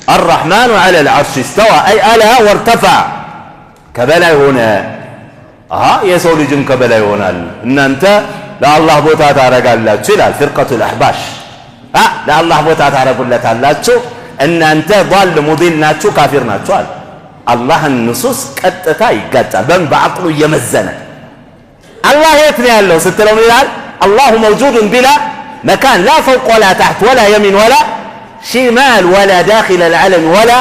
الرحمن على العرش استوى أي ألا وارتفع كبلاي هنا يسول جن كبلاي هنا إن أنت لا الله بوتا تارق الله تشيل فرقة الأحباش لا الله بوتا تارق الله تعالى إن أنت ضال مضل ناتشو كافر ناتشو الله النصوص كتتا يقطع بن بعقله يمزنه الله يتني الله ستلو ميلاد الله موجود بلا مكان لا فوق ولا تحت ولا يمين ولا شمال ولا داخل العلم ولا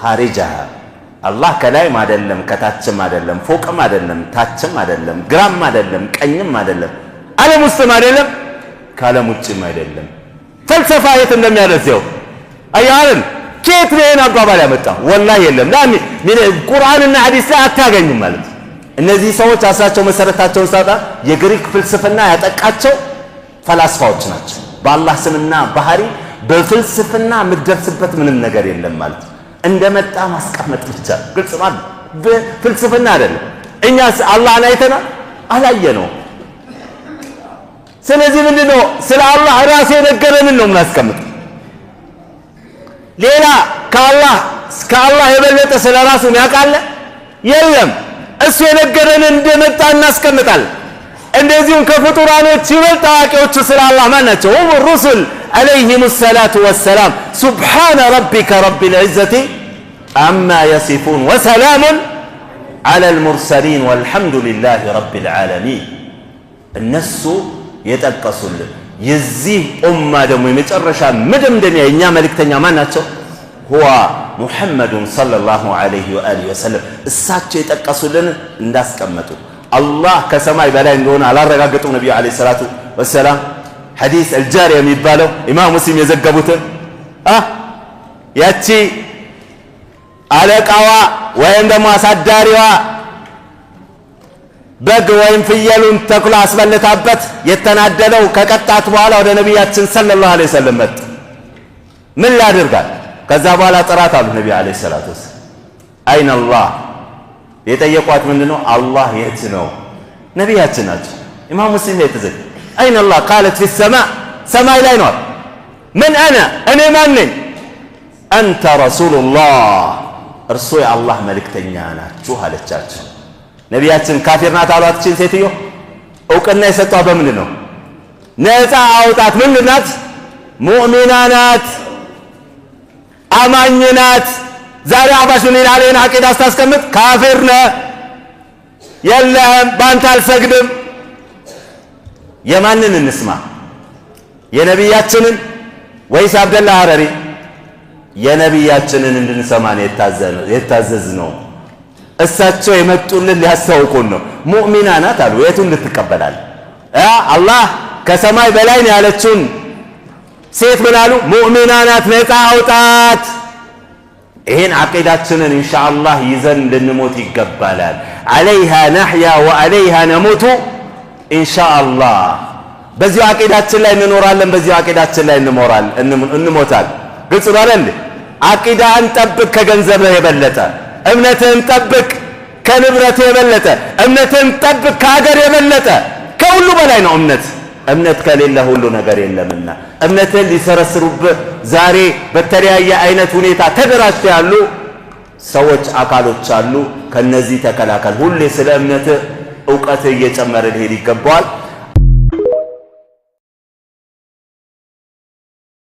خارجها الله كلاي ما دلم كتاتش ما دلم فوق ما دلم تاتش ما دلم جرام ما دلم كنيم ما دلم على مسلم ما دلم كلام وجه ما دلم فلسفة يتم يرزيو أيارن كيف لين أقابل متى والله يلم لا من القرآن الحديث لا أتاجن مالك እነዚህ ሰዎች አሳቸው መሰረታቸውን ሳጣ የግሪክ ፍልስፍና ያጠቃቸው ፈላስፋዎች ናቸው በአላህ ስምና ባህሪ በፍልስፍና ምድርስበት ምንም ነገር የለም ማለት እንደመጣ ማስቀመጥ ብቻ ግልጽ ማለት በፍልስፍና አይደለም እኛስ አላህን አይተና አላየነው ስለዚህ ምንድነው ስለ አላህ ራሱ የነገረንን ነው እናስቀምጥ ሌላ ከአላህ የበለጠ ስለ ራሱ ያውቃል የለም እሱ የነገረን እንደመጣ እናስቀምጣል እንደዚሁም ከፍጡራኖች ይበልጥ አዋቂዎች ስለ አላህ ማን ናቸው هم الرسل عليهم الصلاه والسلام سبحان ربك رب العزه عما يصفون وسلام على المرسلين والحمد لله رب العالمين الناس يتقصل የዚህ ኡማ ደግሞ የመጨረሻ መደምደሚያ የኛ መልእክተኛ ማን ናቸው هو محمد صلى الله عليه واله وسلم እሳቸው የጠቀሱልን እንዳስቀመጡ አላህ ከሰማይ በላይ እንደሆነ አላረጋገጡ ነብዩ አለይሂ ሰላቱ ወሰለም ሐዲስ الجاريه የሚባለው ኢማም ሙስሊም የዘገቡት ያቺ አለቃዋ ወይም ደግሞ አሳዳሪዋ በግ ወይም ፍየሉን ተኩላ አስበልታበት የተናደለው ከቀጣት በኋላ ወደ ነብያችን ሰለላሁ ዐለይሂ ወሰለም መጣ ምን ላድርጋል ከዛ በኋላ ጥራት አሉ ነብዩ አለይሂ ሰላቱ አይነ አላህ የጠየቋት ምንድነው አላህ የት ነው ነብያችን ናቸው ኢማም ሙስሊም የተዘገ አይነ አላህ قالت في السماء ሰማይ ላይ ነው ምን እኔ ማን ነኝ አንተ رسول الله እርሱ የአላህ መልእክተኛ ናችሁ አለቻቸው ነብያችን ካፊር ናት አሏትችን ሴትዮ እውቅና የሰጧት በምንድን ነው ነፃ አውጣት ምንድን ናት ሙእሚና ናት አማኝ ናት ዛሬ አባሽን ይላልን አቂዳ አስተስቀምጥ ካፊር ነህ የለም ባንተ አልሰግድም የማንን እንስማ የነብያችንን ወይስ አብደላ ሐረሪ የነብያችንን እንድንሰማ ነው የታዘዝነው እሳቸው የመጡልን ሊያስተዋውቁን ነው ሙእሚና ናት አሉ የቱን ልትቀበላል አላህ ከሰማይ በላይ ነው ያለችውን ሴት ምን አሉ ሙእሚና ናት ነፃ አውጣት ይሄን አቂዳችንን ኢንሻአላህ ይዘን ልንሞት ይገባላል عليها نحيا وعليها نموت ان شاء الله በዚህ አቂዳችን ላይ እንኖራለን በዚህ አቂዳችን ላይ እንሞታል ግልጽ ነው አይደል አቂዳን ጠብቅ ከገንዘብህ የበለጠ እምነትህን ጠብቅ ከንብረትህ የበለጠ እምነትህን ጠብቅ ከሀገር የበለጠ ከሁሉ በላይ ነው እምነት ከሌለ ሁሉ ነገር የለምና እምነትን ሊሰረስሩብህ ዛሬ በተለያየ አይነት ሁኔታ ተደራጅተው ያሉ ሰዎች አካሎች አሉ ከነዚህ ተከላከል ሁሌ ስለ እምነት ዕውቀት እየጨመረ ሊሄድ ይገባዋል